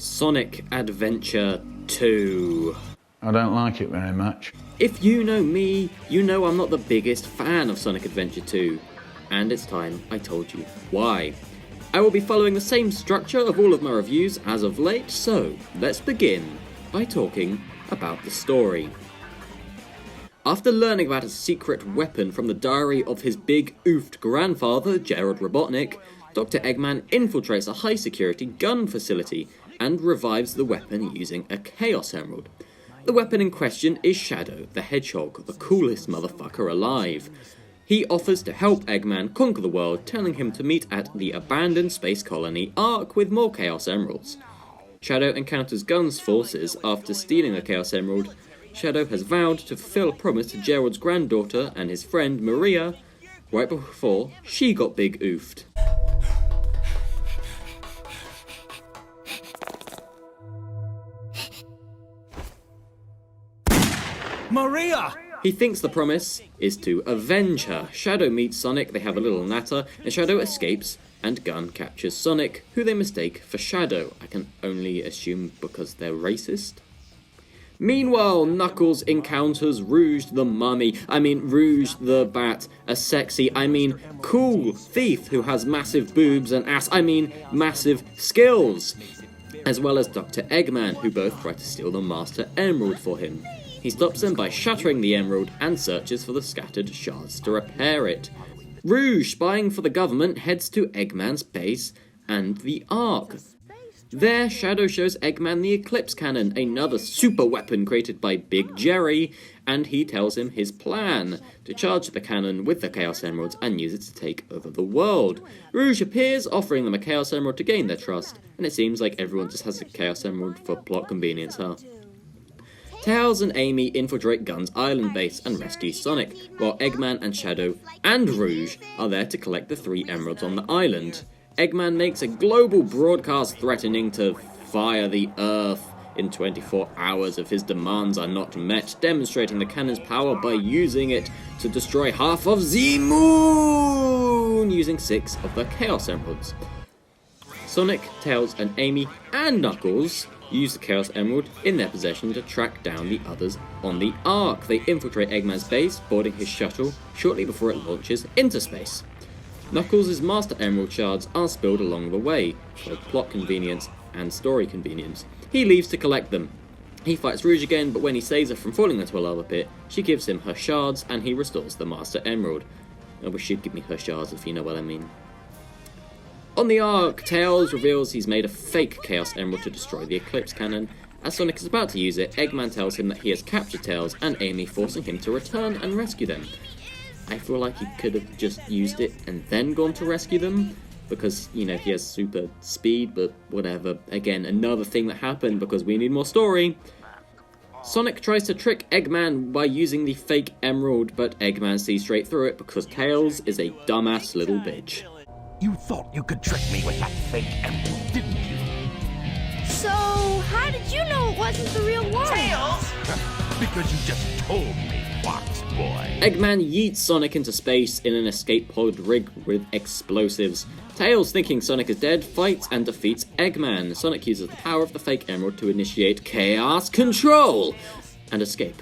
Sonic Adventure 2. I don't like it very much. If you know me, you know I'm not the biggest fan of Sonic Adventure 2. And it's time I told you why. I will be following the same structure of all of my reviews as of late, so let's begin by talking about the story. After learning about a secret weapon from the diary of his big oofed grandfather, Gerald Robotnik, Dr. Eggman infiltrates a high-security gun facility and revives the weapon using a Chaos Emerald. The weapon in question is Shadow, the Hedgehog, the coolest motherfucker alive. He offers to help Eggman conquer the world, telling him to meet at the abandoned space colony Ark with more Chaos Emeralds. Shadow encounters Gun's forces after stealing the Chaos Emerald. Shadow has vowed to fulfill a promise to Gerald's granddaughter and his friend Maria right before she got big oofed. Maria! He thinks the promise is to avenge her. Shadow meets Sonic, they have a little natter, and Shadow escapes, and Gun captures Sonic, who they mistake for Shadow. I can only assume because they're racist. Meanwhile, Knuckles encounters Rouge the Rouge the Bat, a sexy, cool thief who has massive boobs and massive skills, as well as Dr. Eggman, who both try to steal the Master Emerald for him. He stops them by shattering the emerald and searches for the scattered shards to repair it. Rouge, spying for the government, heads to Eggman's base and the Ark. There, Shadow shows Eggman the Eclipse Cannon, another super weapon created by Big Jerry, and he tells him his plan, to charge the cannon with the Chaos Emeralds and use it to take over the world. Rouge appears, offering them a Chaos Emerald to gain their trust, and it seems like everyone just has a Chaos Emerald for plot convenience, huh? Tails and Amy infiltrate Gun's island base and rescue Sonic, while Eggman and Shadow and Rouge are there to collect the 3 emeralds on the island. Eggman makes a global broadcast threatening to fire the Earth in 24 hours if his demands are not met, demonstrating the cannon's power by using it to destroy half of the moon using 6 of the Chaos Emeralds. Sonic, Tails, and Amy and Knuckles use the Chaos Emerald in their possession to track down the others on the Ark. They infiltrate Eggman's base, boarding his shuttle shortly before it launches into space. Knuckles' Master Emerald shards are spilled along the way, for plot convenience and story convenience. He leaves to collect them. He fights Rouge again, but when he saves her from falling into a lava pit, she gives him her shards and he restores the Master Emerald. I wish she'd give me her shards, if you know what I mean. On the Ark, Tails reveals he's made a fake Chaos Emerald to destroy the Eclipse Cannon. As Sonic is about to use it, Eggman tells him that he has captured Tails and Amy, forcing him to return and rescue them. I feel like he could have just used it and then gone to rescue them, because, he has super speed, but whatever. Again, another thing that happened because we need more story. Sonic tries to trick Eggman by using the fake emerald, but Eggman sees straight through it because Tails is a dumbass little bitch. You thought you could trick me with that fake emerald, didn't you? So, how did you know it wasn't the real one? Tails! Because you just told me, Fox Boy. Eggman yeets Sonic into space in an escape pod rigged with explosives. Tails, thinking Sonic is dead, fights and defeats Eggman. Sonic uses the power of the fake emerald to initiate Chaos Control and escape.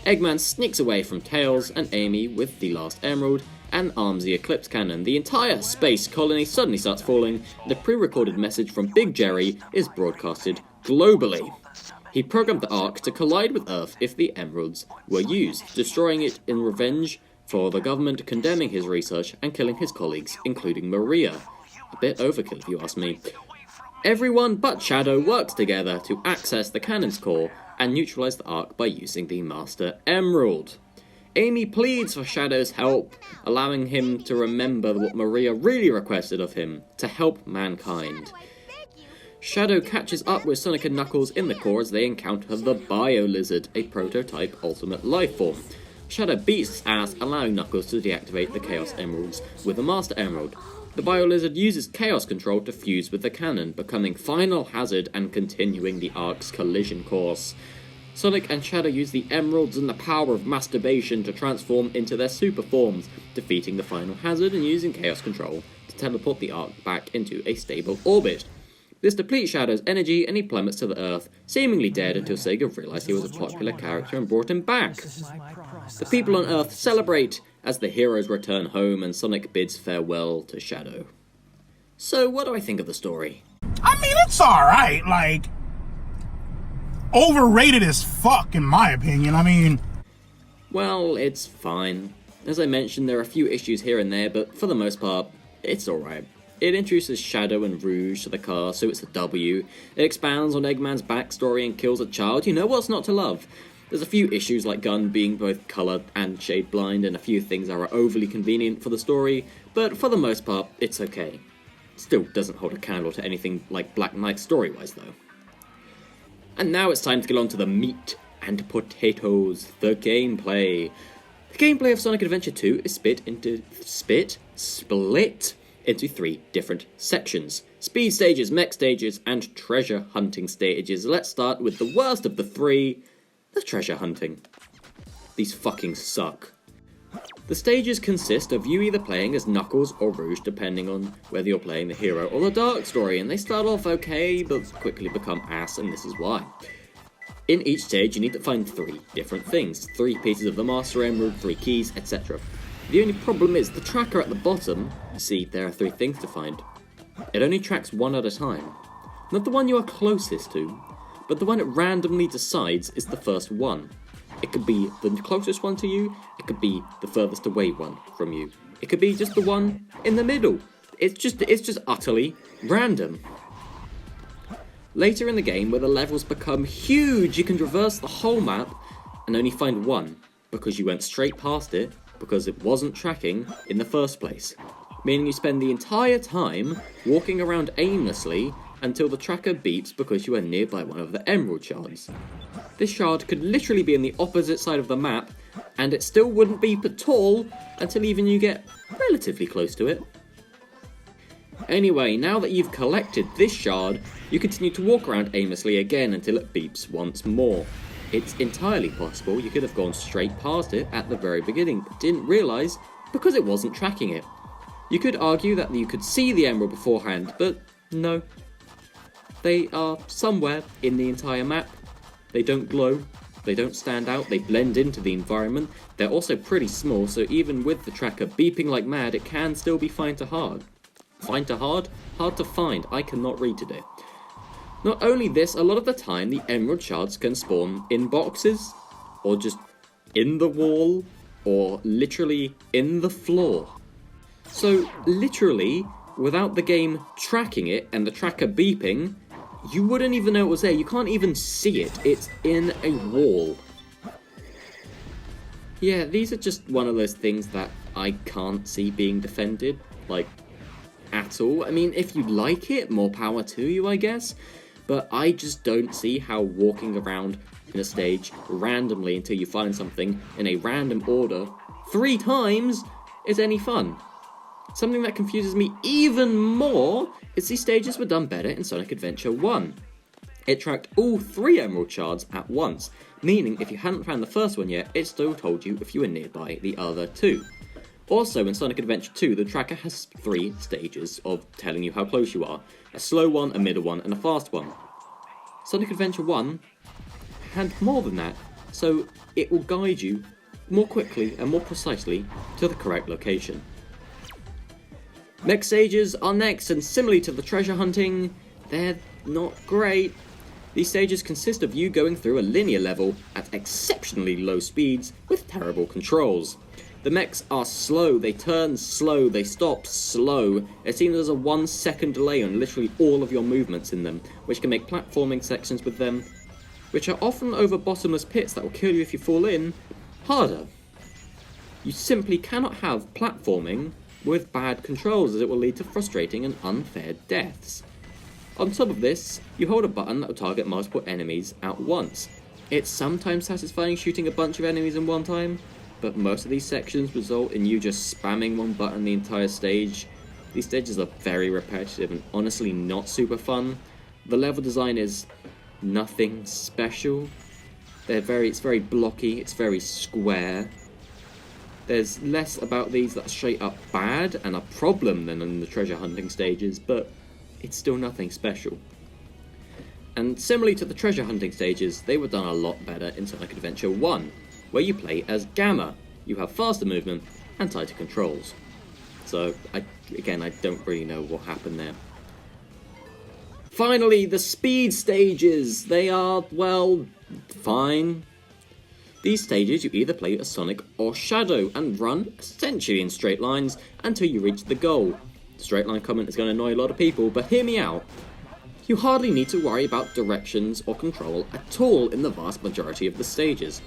Eggman sneaks away from Tails and Amy with the last emerald and arms the Eclipse Cannon. The entire space colony suddenly starts falling, and a pre-recorded message from Big Jerry is broadcasted globally. He programmed the Ark to collide with Earth if the emeralds were used, destroying it in revenge for the government condemning his research and killing his colleagues, including Maria. A bit overkill if you ask me. Everyone but Shadow works together to access the cannon's core and neutralize the Ark by using the Master Emerald. Amy pleads for Shadow's help, allowing him to remember what Maria really requested of him, to help mankind. Shadow catches up with Sonic and Knuckles in the core as they encounter the Bio-Lizard, a prototype ultimate life form. Shadow beats its ass, allowing Knuckles to deactivate the Chaos Emeralds with the Master Emerald. The Bio-Lizard uses Chaos Control to fuse with the cannon, becoming Final Hazard and continuing the Ark's collision course. Sonic and Shadow use the emeralds and the power of masturbation to transform into their super forms, defeating the Final Hazard and using Chaos Control to teleport the Ark back into a stable orbit. This depletes Shadow's energy and he plummets to the earth, seemingly dead until Sega realised he was a popular character and brought him back. The people on Earth celebrate as the heroes return home and Sonic bids farewell to Shadow. So what do I think of the story? I mean, it's alright, like, overrated as fuck in my opinion. I mean, Well, it's fine. As I mentioned, there are a few issues here and there, but for the most part, it's alright. It introduces Shadow and Rouge to the cast, so it's a W. It expands on Eggman's backstory and kills a child. You know what's not to love? There's a few issues like Gun being both colour and shade blind, and a few things that are overly convenient for the story, but for the most part, it's okay. Still doesn't hold a candle to anything like Black Knight story-wise, though. And now it's time to get on to the meat and potatoes, the gameplay. The gameplay of Sonic Adventure 2 is split into 3 different sections. Speed stages, mech stages, and treasure hunting stages. Let's start with the worst of the 3, the treasure hunting. These fucking suck. The stages consist of you either playing as Knuckles or Rouge, depending on whether you're playing the hero or the dark story, and they start off okay, but quickly become ass, and this is why. In each stage, you need to find 3 different things, 3 pieces of the Master Emerald, 3 keys, etc. The only problem is, the tracker at the bottom, see, there are 3 things to find. It only tracks 1 at a time. Not the one you are closest to, but the one it randomly decides is the first one. It could be the closest one to you, it could be the furthest away one from you. It could be just the one in the middle. It's just utterly random. Later in the game, where the levels become huge, you can traverse the whole map and only find 1, because you went straight past it, because it wasn't tracking in the first place. Meaning you spend the entire time walking around aimlessly until the tracker beeps because you are nearby one of the emerald shards. This shard could literally be on the opposite side of the map, and it still wouldn't beep at all until even you get relatively close to it. Anyway, now that you've collected this shard, you continue to walk around aimlessly again until it beeps once more. It's entirely possible you could have gone straight past it at the very beginning, but didn't realise because it wasn't tracking it. You could argue that you could see the emerald beforehand, but no. They are somewhere in the entire map. They don't glow, they don't stand out, they blend into the environment. They're also pretty small, so even with the tracker beeping like mad, it can still be fine to hard. Fine to hard? Hard to find. I cannot read today. Not only this, a lot of the time the emerald shards can spawn in boxes, or just in the wall, or literally in the floor. So literally, without the game tracking it and the tracker beeping, you wouldn't even know it was there. You can't even see it. It's in a wall. Yeah, these are just one of those things that I can't see being defended, like, at all. I mean, if you like it, more power to you, I guess. But I just don't see how walking around in a stage randomly until you find something in a random order 3 times is any fun. Something that confuses me even more is these stages were done better in Sonic Adventure 1. It tracked all 3 emerald shards at once, meaning if you hadn't found the first one yet, it still told you if you were nearby the other 2. Also, in Sonic Adventure 2, the tracker has 3 stages of telling you how close you are. A slow one, a middle one, and a fast one. Sonic Adventure 1 had more than that, so it will guide you more quickly and more precisely to the correct location. Mech stages are next, and similarly to the treasure hunting, they're not great. These stages consist of you going through a linear level at exceptionally low speeds with terrible controls. The mechs are slow, they turn slow, they stop slow. It seems there's a 1 second delay on literally all of your movements in them, which can make platforming sections with them, which are often over bottomless pits that will kill you if you fall in, harder. You simply cannot have platforming with bad controls, as it will lead to frustrating and unfair deaths. On top of this, you hold a button that will target multiple enemies at once. It's sometimes satisfying shooting a bunch of enemies in one time, but most of these sections result in you just spamming one button the entire stage. These stages are very repetitive and honestly not super fun. The level design is nothing special. It's very blocky, it's very square. There's less about these that are straight up bad and a problem than in the treasure hunting stages, but it's still nothing special. and similarly to the treasure hunting stages, they were done a lot better in Sonic Adventure 1, where you play as Gamma. You have faster movement and tighter controls. So, I don't really know what happened there. Finally, the speed stages! They are, well, fine. These stages you either play as Sonic or Shadow and run, essentially in straight lines, until you reach the goal. The straight line comment is going to annoy a lot of people, but hear me out. You hardly need to worry about directions or control at all in the vast majority of the stages.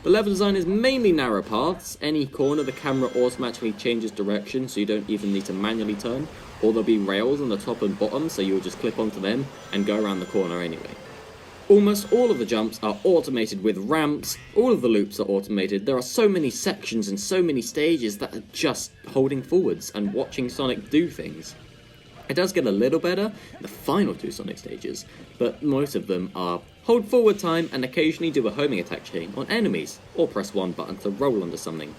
The level design is mainly narrow paths. Any corner the camera automatically changes direction so you don't even need to manually turn, or there'll be rails on the top and bottom so you'll just clip onto them and go around the corner anyway. Almost all of the jumps are automated with ramps, all of the loops are automated. There are so many sections and so many stages that are just holding forwards and watching Sonic do things. It does get a little better in the final 2 Sonic stages, but most of them are hold forward time and occasionally do a homing attack chain on enemies, or press 1 button to roll onto something.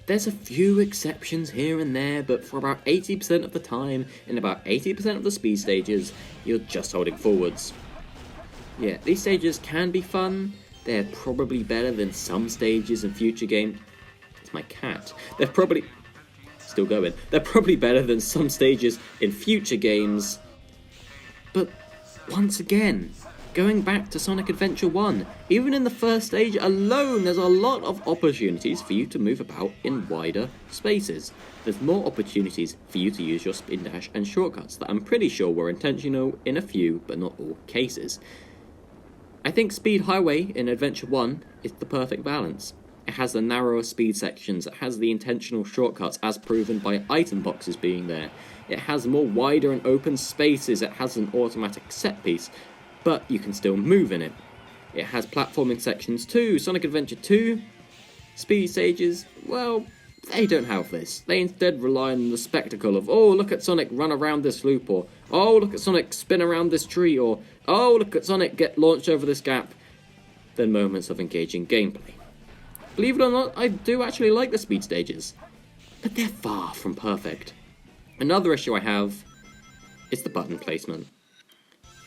There's a few exceptions here and there, but for about 80% of the time, in about 80% of the speed stages, you're just holding forwards. Yeah, these stages can be fun. They're probably better than some stages in future games. It's my cat. They're probably better than some stages in future games. But once again, going back to Sonic Adventure 1, even in the first stage alone, there's a lot of opportunities for you to move about in wider spaces. There's more opportunities for you to use your spin dash and shortcuts that I'm pretty sure were intentional in a few, but not all cases. I think Speed Highway in Adventure 1 is the perfect balance. It has the narrower speed sections, it has the intentional shortcuts as proven by item boxes being there, it has more wider and open spaces, it has an automatic set piece, but you can still move in it. It has platforming sections too. Sonic Adventure 2 speed stages, well, they don't have this. They instead rely on the spectacle of, oh, look at Sonic run around this loop, or oh, look at Sonic spin around this tree, or oh, look at Sonic get launched over this gap, than moments of engaging gameplay. Believe it or not, I do actually like the speed stages, but they're far from perfect. Another issue I have is the button placement.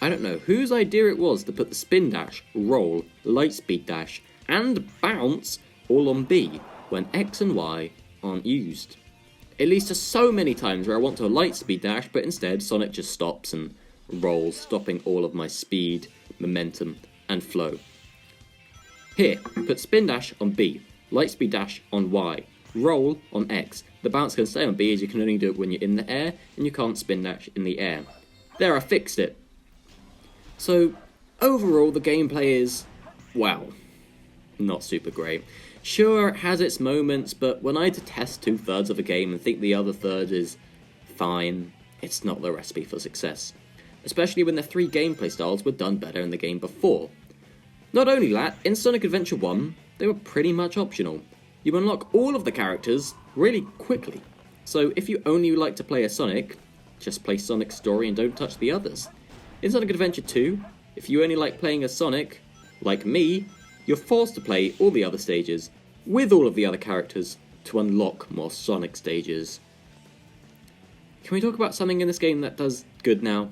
I don't know whose idea it was to put the spin dash, roll, lightspeed dash, and bounce all on B when X and Y aren't used. It leads to so many times where I want to lightspeed dash, but instead Sonic just stops and rolls, stopping all of my speed, momentum, and flow. Here, put spin dash on B, lightspeed dash on Y, roll on X. The bounce can stay on B as you can only do it when you're in the air, and you can't spin dash in the air. There, I fixed it. So, overall the gameplay is, wow, not super great. Sure, it has its moments, but when I had to test 2/3 of a game and think the other third is fine, it's not the recipe for success. Especially when the 3 gameplay styles were done better in the game before. Not only that, in Sonic Adventure 1, they were pretty much optional. You unlock all of the characters really quickly. So if you only like to play as Sonic, just play Sonic's story and don't touch the others. In Sonic Adventure 2, if you only like playing as Sonic, like me, you're forced to play all the other stages with all of the other characters to unlock more Sonic stages. Can we talk about something in this game that does good now?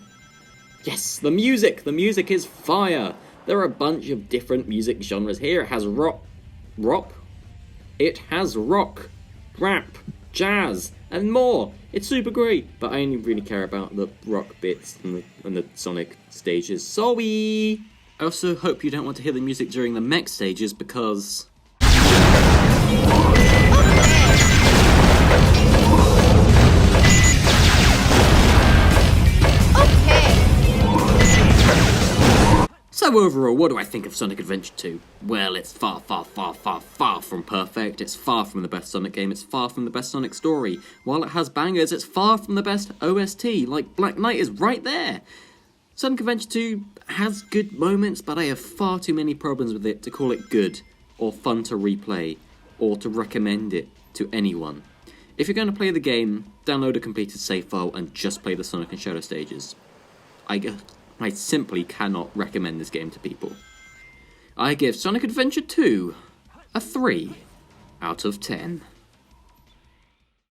Yes, the music! The music is fire! There are a bunch of different music genres here. It has rock, rap, jazz, and more. It's super great, but I only really care about the rock bits and the Sonic stages. Sorry! I also hope you don't want to hear the music during the mech stages because... So overall, what do I think of Sonic Adventure 2? Well, it's far from perfect. It's far from the best Sonic game. It's far from the best Sonic story. While it has bangers, it's far from the best OST. Like, Black Knight is right there. Sonic Adventure 2 has good moments, but I have far too many problems with it to call it good, or fun to replay, or to recommend it to anyone. If you're going to play the game, download a completed save file and just play the Sonic and Shadow stages. I simply cannot recommend this game to people. I give Sonic Adventure 2 a 3 out of 10.